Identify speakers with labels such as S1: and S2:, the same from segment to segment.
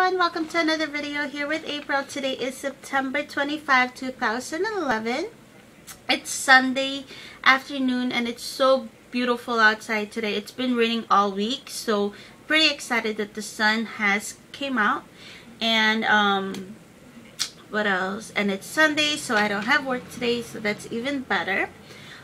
S1: everyone, welcome to another video here with April. Today is September 25, 2011. It's Sunday afternoon and it's so beautiful outside today. It's been raining all week, so pretty excited that the sun has came out. And what else? And it's Sunday, so I don't have work today, so that's even better.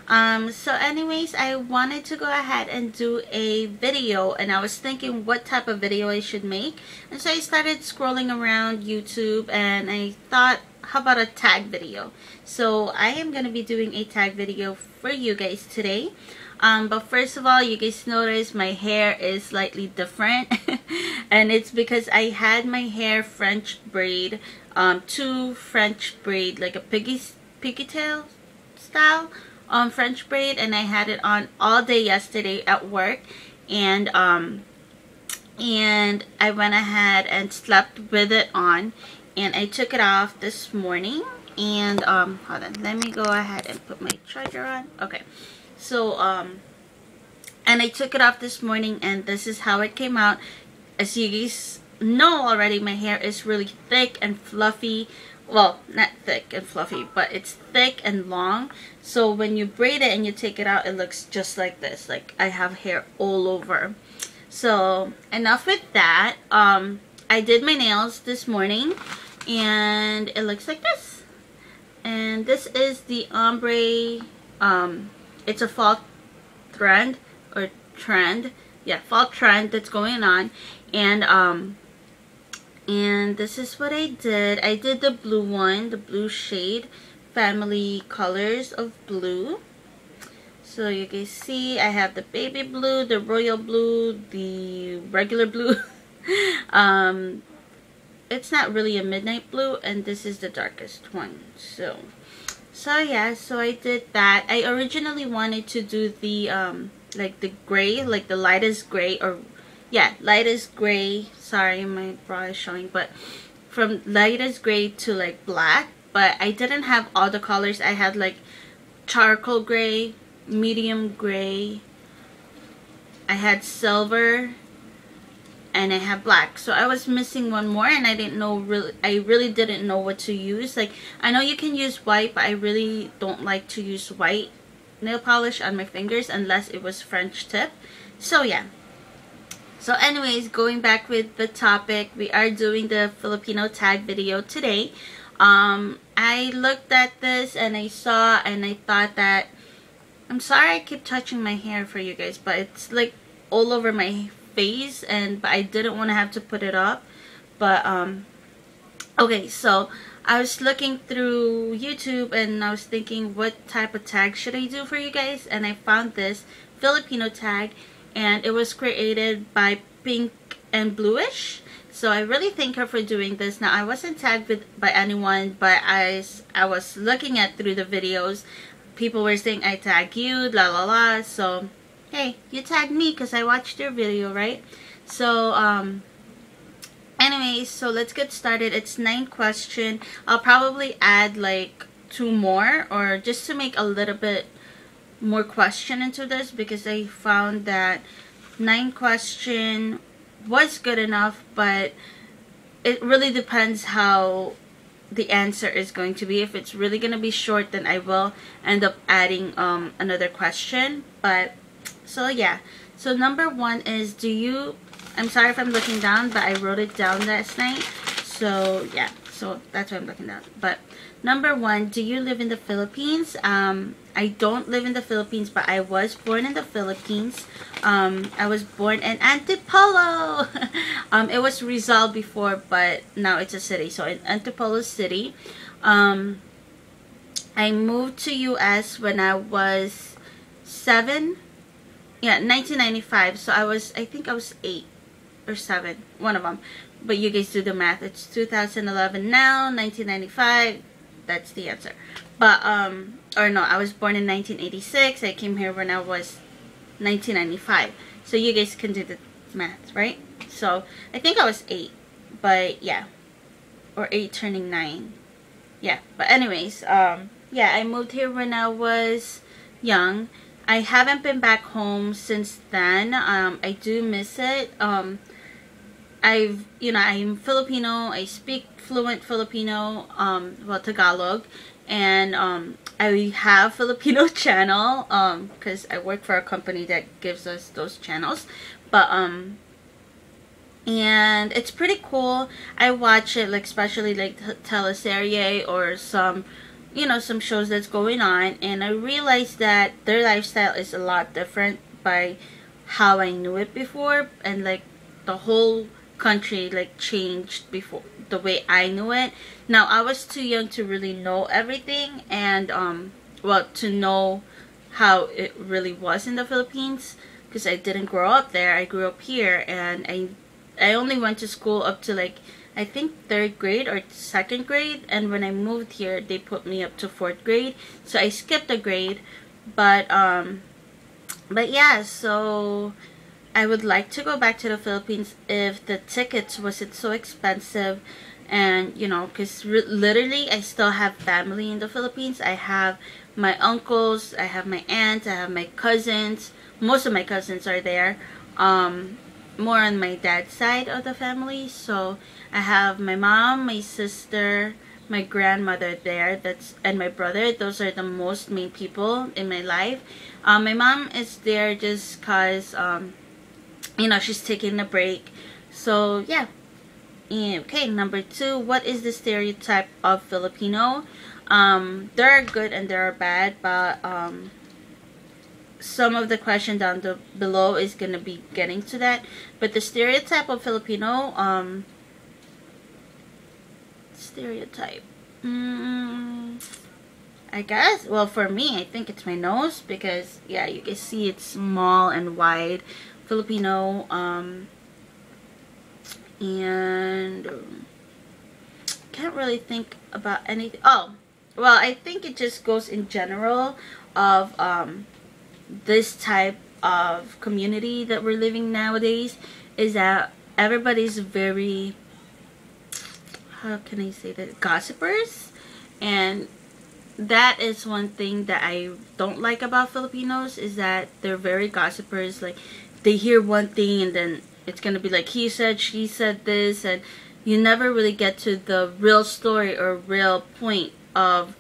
S1: So anyways, I wanted to go ahead and do a video, and I was thinking what type of video I should make, and so I started scrolling around YouTube and I thought, how about a tag video? So I am going to be doing a tag video for you guys today. But first of all, you guys notice my hair is slightly different and it's because I had my hair French braid, two French braid, like a pigtail style French braid, and I had it on all day yesterday at work, and I went ahead and slept with it on, and I took it off this morning. And hold on, let me go ahead and put my charger on. Okay, so and I took it off this morning, and this is how it came out. As you guys know already, my hair is really thick and fluffy. Well, not thick and fluffy, but it's thick and long. So when you braid it and you take it out, it looks just like this. Like I have hair all over. So enough with that. I did my nails this morning and it looks like this. And this is the ombre. It's a fall trend or trend. Yeah, fall trend that's going on. And this is what I did. I did the blue one, the blue shade, family colors of blue. So you guys see I have the baby blue, the royal blue, the regular blue. It's not really a midnight blue, and this is the darkest one. So yeah, so I did that. I originally wanted to do the like the gray, like the lightest gray, or yeah, lightest gray. Sorry, my bra is showing, but from lightest gray to like black. But I didn't have all the colors. I had like charcoal gray, medium gray, I had silver, and I have black. So I was missing one more, and I didn't know I really didn't know what to use. Like, I know you can use white, but I really don't like to use white nail polish on my fingers unless it was French tip. So yeah. So anyways, going back with the topic, we are doing the Filipino tag video today. I looked at this and I saw, and I thought that, I'm sorry I keep touching my hair for you guys, but it's like all over my face, but I didn't want to have to put it up. But okay, so I was looking through YouTube and I was thinking, what type of tag should I do for you guys? And I found this Filipino tag, and it was created by Pink and Bluish. So I really thank her for doing this. Now, I wasn't tagged by anyone, but I was looking at through the videos, people were saying I tag you, la la la. So hey, you tagged me because I watched your video, right? So anyways, so let's get started. It's 9 questions. I'll probably add like 2 more, or just to make a little bit more question into this, because I found that 9 question was good enough, but it really depends how the answer is going to be. If it's really going to be short, then I will end up adding another question. But so yeah, so number 1 is, I'm sorry if I'm looking down, but I wrote it down last night, so yeah, so that's why I'm looking down. But number 1, do you live in the Philippines? I don't live in the Philippines, but I was born in the Philippines. I was born in Antipolo. It was Rizal before, but now it's a city. So in Antipolo City. I moved to US when I was 7. Yeah, 1995. So I think I was 8 or 7, one of them. But you guys do the math. It's 2011 now, 1995. That's the answer. But or no, I was born in 1986. I came here when I was 1995. So you guys can do the math, right? So I think I was 8, but yeah, or 8 turning 9. Yeah, but anyways, yeah, I moved here when I was young. I haven't been back home since then. I do miss it. I'm Filipino. I speak fluent Filipino, well, Tagalog, and I have Filipino channel, because I work for a company that gives us those channels, but and it's pretty cool. I watch it, like, especially like teleserie or some, some shows that's going on, and I realized that their lifestyle is a lot different by how I knew it before, and like the whole country like changed before the way I knew it. Now I was too young to really know everything, and well, to know how it really was in the Philippines, because I didn't grow up there. I grew up here, and I only went to school up to, like, I think 3rd grade or 2nd grade, and when I moved here they put me up to 4th grade, so I skipped a grade. But yeah, so I would like to go back to the Philippines if the tickets wasn't so expensive, and because literally I still have family in the Philippines. I have my uncles, I have my aunts, I have my cousins. Most of my cousins are there, more on my dad's side of the family. So I have my mom, my sister, my grandmother there, and my brother. Those are the most main people in my life. My mom is there just cause she's taking a break. So yeah. Okay, number 2, what is the stereotype of Filipino? There are good and there are bad, but some of the question down below is gonna be getting to that. But the stereotype of Filipino, stereotype, I guess, well, for me, I think it's my nose, because yeah, you can see it's small and wide. Filipino, and can't really think about anything. Oh, well, I think it just goes in general of this type of community that we're living nowadays, is that everybody's very, how can I say that, gossipers. And that is one thing that I don't like about Filipinos, is that they're very gossipers. Like, they hear one thing and then it's gonna be like, he said, she said this, and you never really get to the real story or real point of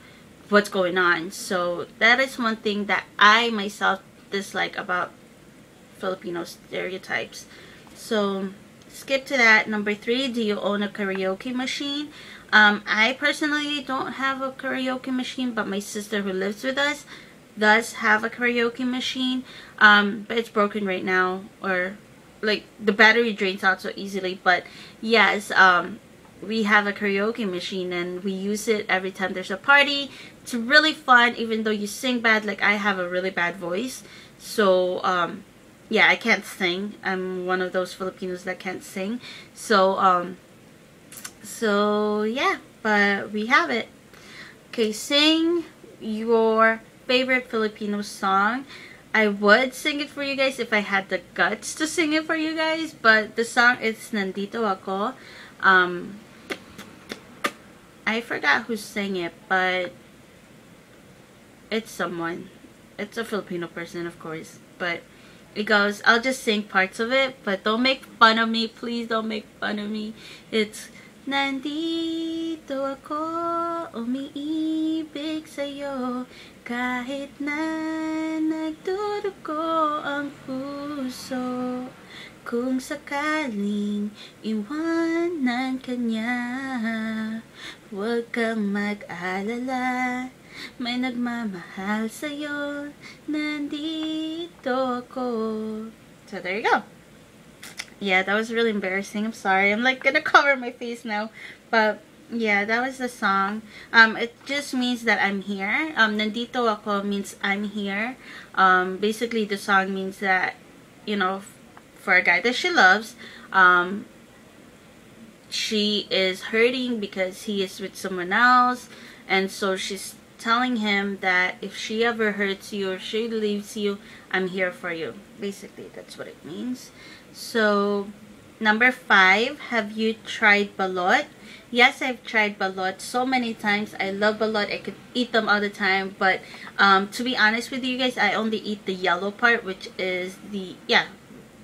S1: what's going on. So that is one thing that I myself dislike about Filipino stereotypes. So skip to that. Number 3, do you own a karaoke machine? I personally don't have a karaoke machine, but my sister who lives with us does have a karaoke machine, but it's broken right now, or like the battery drains out so easily. But yes, we have a karaoke machine and we use it every time there's a party. It's really fun, even though you sing bad. Like, I have a really bad voice, so yeah, I can't sing. I'm one of those Filipinos that can't sing. So so yeah, but we have it. Okay, sing your favorite Filipino song. I would sing it for you guys if I had the guts to sing it for you guys, but the song is Nandito Ako. I forgot who sang it, but it's someone. It's a Filipino person, of course. But it goes, I'll just sing parts of it, but don't make fun of me. Please don't make fun of me. It's Nandito ako, umiibig sa'yo, kahit na nagdudugo ang puso. Kung sakaling iwanan ka niya, huwag kang mag-alala, may nagmamahal sa'yo, nandito ako. So there you go. Yeah, that was really embarrassing. I'm sorry. I'm like gonna cover my face now. But yeah, that was the song. It just means that I'm here. Nandito ako means I'm here. Basically the song means that, for a guy that she loves, she is hurting because he is with someone else, and so she's telling him that if she ever hurts you or she leaves you, I'm here for you. Basically, that's what it means. So, number 5, have you tried balot? Yes, I've tried balot so many times. I love balot. I could eat them all the time. But to be honest with you guys, I only eat the yellow part, which is the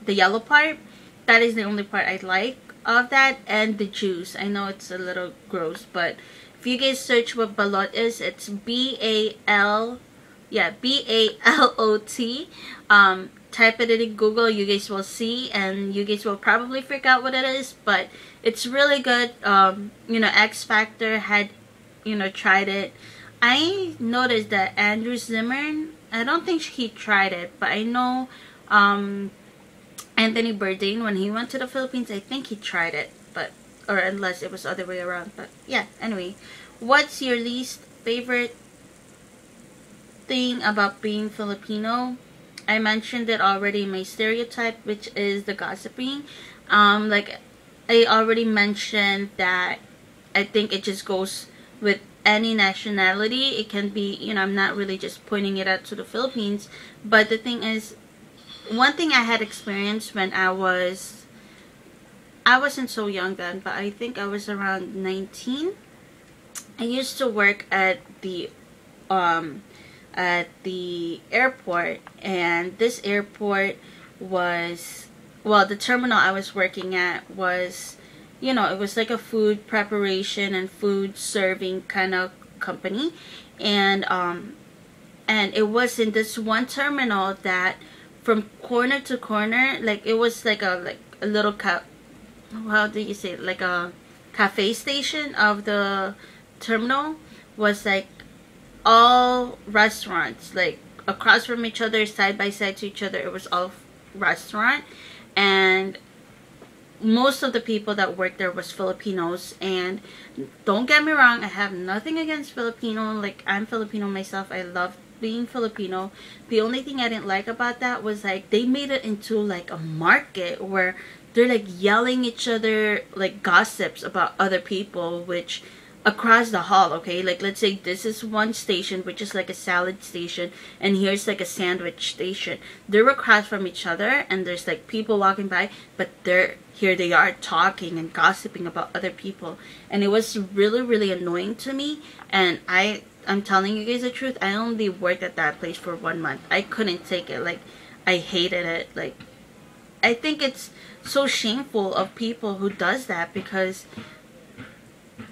S1: yellow part. That is the only part I like. of that and the juice. I know it's a little gross, but if you guys search what balot is, it's BALOT. Type it in Google, you guys will see, and you guys will probably figure out what it is, but it's really good. You know, X Factor had, you know, tried it. I noticed that Andrew Zimmern, I don't think he tried it, but I know Anthony Bourdain, when he went to the Philippines, I think he tried it, but, or unless it was the other way around. But yeah, anyway, what's your least favorite thing about being Filipino? I mentioned it already, my stereotype, which is the gossiping. Like I already mentioned that I think it just goes with any nationality. It can be, you know, I'm not really just pointing it out to the Philippines, but the thing is, one thing I had experienced when I wasn't so young then, but I think I was around 19. I used to work at the airport, and this airport was, well, the terminal I was working at was, you know, it was like a food preparation and food serving kind of company, and it was in this one terminal that from corner to corner, like it was like a little how do you say it? Like a cafe station of the terminal was like all restaurants, like across from each other, side by side to each other. It was all restaurant, and most of the people that worked there was Filipinos. And don't get me wrong, I have nothing against Filipino. Like, I'm Filipino myself. I love being Filipino. The only thing I didn't like about that was like they made it into like a market where they're like yelling each other like gossips about other people, which across the hall, okay, like let's say this is one station which is like a salad station, and here's like a sandwich station. They're across from each other, and there's like people walking by, but here they are talking and gossiping about other people, and it was really, really annoying to me. And I'm telling you guys the truth, I only worked at that place for 1 month. I couldn't take it. Like, I hated it. Like, I think it's so shameful of people who does that, because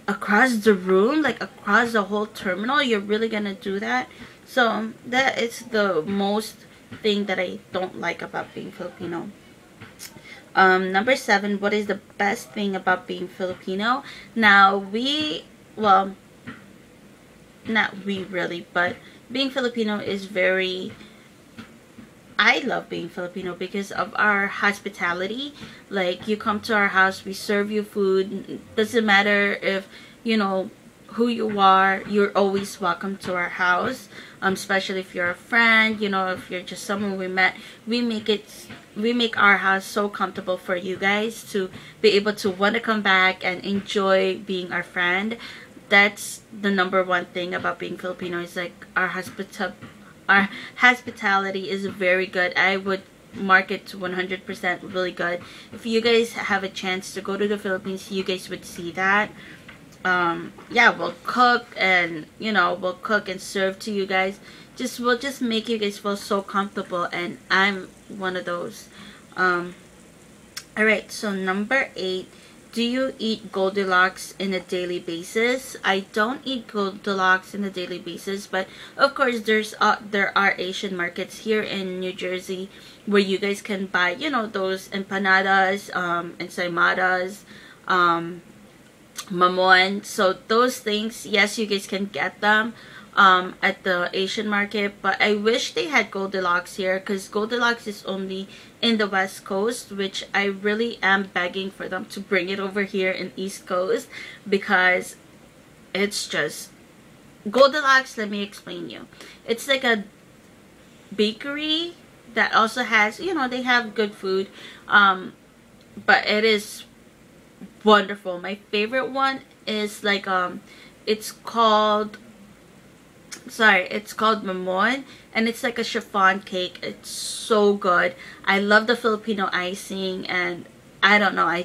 S1: across the room, like across the whole terminal, you're really gonna do that? So that is the most thing that I don't like about being Filipino. Number 7, what is the best thing about being Filipino? Now, well, not we really, but being Filipino is very, I love being Filipino because of our hospitality. Like, you come to our house, we serve you food. Doesn't matter if, you know, who you are, you're always welcome to our house. Especially if you're a friend, you know, if you're just someone we met, we make our house so comfortable for you guys to be able to want to come back and enjoy being our friend. That's the number one thing about being Filipino, is like our hospitality is very good. I would mark it to 100% really good. If you guys have a chance to go to the Philippines, you guys would see that. Yeah, we'll cook, and you know, we'll cook and serve to you guys. We'll just make you guys feel so comfortable, and I'm one of those. Alright, so number 8, do you eat Goldilocks in a daily basis? I don't eat Goldilocks in a daily basis, but of course there are Asian markets here in New Jersey where you guys can buy, you know, those empanadas, ensaimadas, mamon. So those things, yes, you guys can get them at the Asian market, but I wish they had Goldilocks here, because Goldilocks is only in the West Coast, which I really am begging for them to bring it over here in East Coast, because it's just Goldilocks. Let me explain you. It's like a bakery that also has, you know, they have good food, but it is wonderful. My favorite one is like it's called mamon, and it's like a chiffon cake. It's so good. I love the Filipino icing, and I don't know, I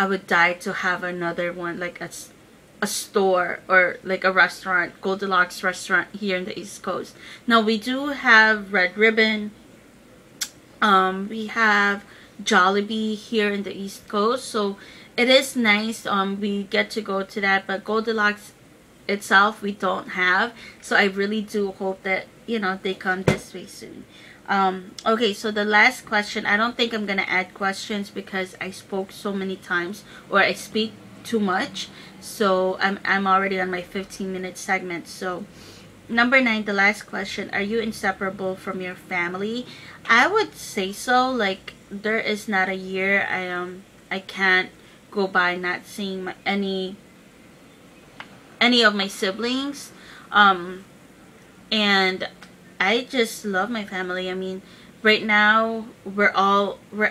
S1: would die to have another one, like a store or like a restaurant, Goldilocks restaurant here in the East Coast. Now we do have Red Ribbon, we have Jollibee here in the East Coast. So it is nice. We get to go to that, but Goldilocks itself we don't have. So I really do hope that, you know, they come this way soon. Okay, so the last question, I don't think I'm gonna add questions because I spoke so many times, or I speak too much. So I'm already on my 15-minute segment. So number 9, the last question, are you inseparable from your family? I would say so. Like, there is not a year I can't go by not seeing any of my siblings. And I just love my family. I mean, right now we're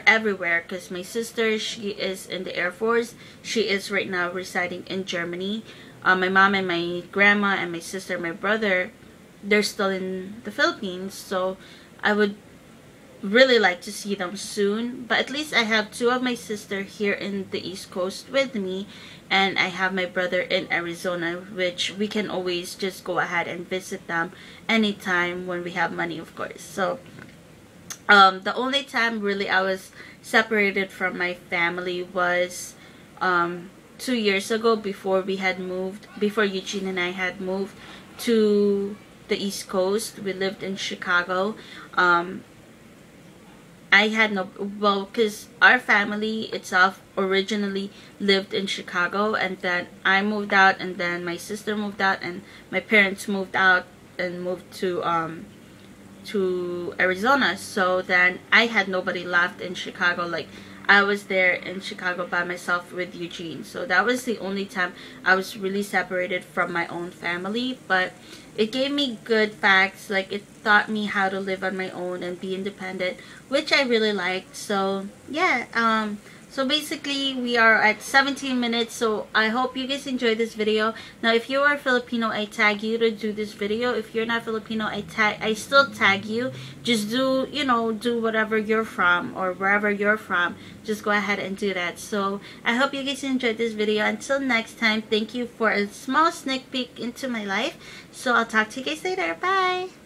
S1: everywhere because my sister, she is in the Air Force. She is right now residing in Germany. My mom and my grandma and my sister, my brother, they're still in the Philippines. So I would really like to see them soon, but at least I have 2 of my sister here in the East Coast with me, and I have my brother in Arizona, which we can always just go ahead and visit them anytime when we have money, of course. So the only time really I was separated from my family was 2 years ago, before Eugene and I had moved to the East Coast. We lived in Chicago. I had no, well, because our family itself originally lived in Chicago, and then I moved out, and then my sister moved out, and my parents moved out and moved to Arizona. So then I had nobody left in Chicago. Like, I was there in Chicago by myself with Eugene. So that was the only time I was really separated from my own family. But it gave me good facts. Like, it taught me how to live on my own and be independent, which I really liked. So yeah, so basically we are at 17 minutes. So I hope you guys enjoyed this video. Now, if you are Filipino, I tag you to do this video. If you're not Filipino, I still tag you. Just do, you know, do whatever you're from, or wherever you're from, just go ahead and do that. So I hope you guys enjoyed this video. Until next time, thank you for a small sneak peek into my life. So I'll talk to you guys later. Bye.